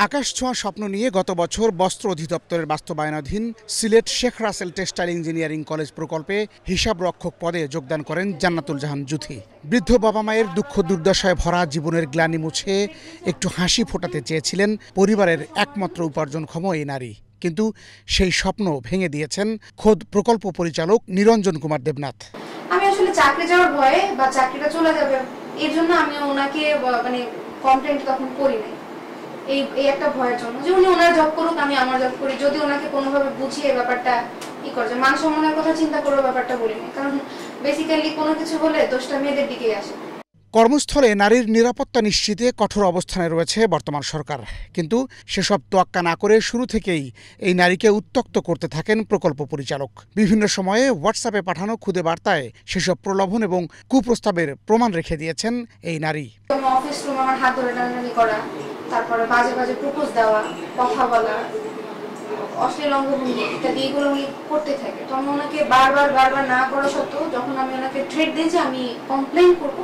আকাশ ছোঁয়া স্বপ্ন নিয়ে গত বছর বস্ত্র অধিদপ্তরের বাস্তবায়নাধীন Sylhet Sheikh Russel textile engineering college প্রকল্পে হিসাব রক্ষক পদে যোগদান করেন জান্নাতুল জাহান জুথি। বৃদ্ধ বাবা মায়ের দুঃখ দুর্দশায় ভরা জীবনের গ্লানি মুছে একটু হাসি ফোটাতে চেয়েছিলেন পরিবারের একমাত্র উপার্জনক্ষম এই নারী। কিন্তু সেই স্বপ্ন ভেঙে দিয়েছেন খোদ প্রকল্প পরিচালক নিরঞ্জন কুমার দেবনাথ। আমি আসলে চাকরি যাওয়ার ভয়ে বা চাকরিটা চলে যাবে এর জন্য আমি ওনাকে কমপ্লেন্ট তখন করি নাই। এই একটা ভয়ের জন্য যে উনি ওনার জব করুক, আমি আমার জব করি। যদি ওনাকে কোনোভাবে বুঝিয়ে ব্যাপারটা করে মান সম্মানের কথা চিন্তা করে ব্যাপারটা বলিনি, কারণ বেসিক্যালি কোনো কিছু হলে দোষটা মেয়েদের দিকেই আসে। কর্মস্থলে নারীর নিরাপত্তা নিশ্চিতে কঠোর অবস্থানে রয়েছে বর্তমান সরকার, কিন্তু সেসব তোয়াক্কা না করে শুরু থেকেই এই নারীকে উত্ত্যক্ত করতে থাকেন প্রকল্প পরিচালক। বিভিন্ন সময়ে হোয়াটসঅ্যাপে পাঠানো খুদে বার্তায় সেসব প্রলোভন এবং কুপ্রস্তাবের প্রমাণ রেখে দিয়েছেন এই নারী। অফিস রুম আমার হাত ধরে টানাটানি করা, তারপরে বাজে বাজে প্রপোজ দেওয়া, কথা বলা, অশ্লীল অঙ্গভঙ্গি ইত্যাদি এগুলো উনি করতে থাকে। তো আমি ওনাকে বারবার না করা সত্ত্বেও যখন আমি ওনাকে থ্রেট দিই যে আমি কমপ্লেইন করবো,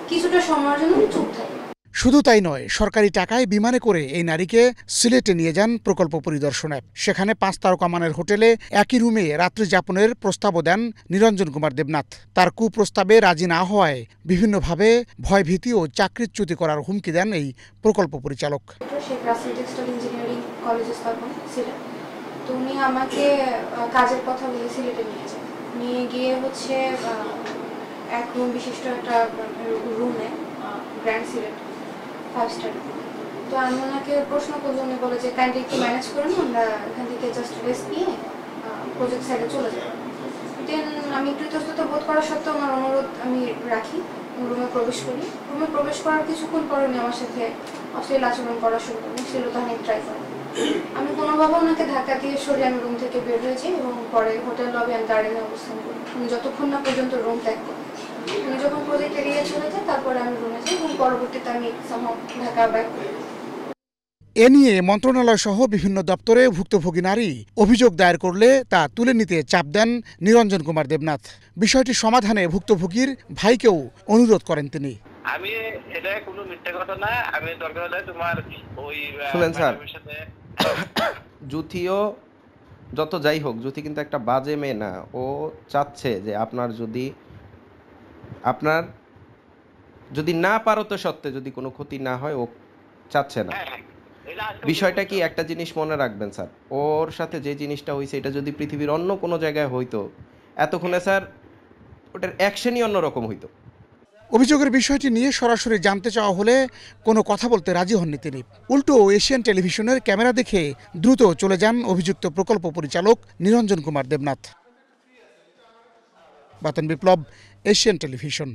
কিছুটা সময়ের জন্য চুপ থাকি। শুধু তাই নয়, সরকারি টাকায় বিমানে করে এই নারীকে সিলেটে নিয়ে যান প্রকল্প পরিদর্শনে। সেখানে 5 তারকা মানের হোটেলে একই রুমে রাত্রি যাপনের প্রস্তাবও দেন নিরঞ্জন কুমার দেবনাথ। তার কুপ্রস্তাবে রাজি না হওয়ায় বিভিন্নভাবে ভয়ভীতি ও চাকরিচ্যুতি করার হুমকি দেন এই প্রকল্প পরিচালক। শেখ রাসেল টেক্সটাইল ইঞ্জিনিয়ারিং কলেজে স্থাপন সিলেট। তো উনি আমাকে কাজের কথা বলে সিলেটে নিয়ে গিয়ে এক রুম বিশিষ্ট একটা রুমে গ্র্যান্ড সিলেট 5 স্টার। তো আমি ওনাকে প্রশ্ন করলে উনি বলে যে কাইন্ডলি একটু ম্যানেজ করেন, আমরা এখান থেকে জাস্ট রেস্ট নিয়ে প্রজেক্ট সাইডে চলে যাব। দেন আমি একটু ইতস্তত বোধ করা সত্ত্বেও ওনার অনুরোধ আমি রাখি, রুমে প্রবেশ করি। রুমে প্রবেশ করার কিছুক্ষণ পরে উনি আমার সাথে অশ্লীল আচরণ করা শুরু করেন, শ্লীলতাহানি ট্রাই করেন। আমি কোনোভাবে ওনাকে ধাক্কা দিয়ে সরিয়ে আমি রুম থেকে বের হয়ে যাই এবং পরে হোটেল লবি অ্যান্ড গার্ডেনে অবস্থান করি উনি যতক্ষণ না পর্যন্ত রুম ত্যাগ করেন। উনি যখন প্রজেক্ট এরিয়া চলে যায় তারপরে আমি রুমে যাই এবং পরবর্তীতে আমি ঢাকা ব্যাক করি। এ নিয়ে মন্ত্রণালয় সহ বিভিন্ন দপ্তরে ভুক্তভোগী নারী অভিযোগ দায়ের করলে তা তুলে নিতে চাপ দেন নিরঞ্জন কুমার দেবনাথ। বিষয়টি সমাধানে ভুক্তভোগীর ভাইকেও অনুরোধ করেন তিনি। আমি এটা কোনো মিথ্যা কথা না, আমি দরকার হলে তোমার ওই শুনেন স্যার, জুথিও যত যাই হোক, জুথি কিন্তু একটা বাজে মেয়ে না। ও চাচ্ছে যে আপনার যদি না পারো তো সত্ত্বে যদি কোনো ক্ষতি না হয়, ও চাচ্ছে না। বিষয়টা কি একটা জিনিস মনে রাখবেন স্যার, ওর সাথে যে জিনিসটা হয়েছে এটা যদি পৃথিবীর অন্য কোনো জায়গায় হইতো, এতক্ষণে স্যার ওটার অ্যাকশনই অন্যরকম হইতো। অভিযোগের বিষয়টি নিয়ে সরাসরি জানতে চাওয়া হলে কোনো কথা বলতে রাজি হননি তিনি। উল্টো এশিয়ান টেলিভিশনের ক্যামেরা দেখে দ্রুত চলে যান অভিযুক্ত প্রকল্প পরিচালক নিরঞ্জন কুমার দেবনাথ। বাতন বিপ্লব, এশিয়ান টেলিভিশন।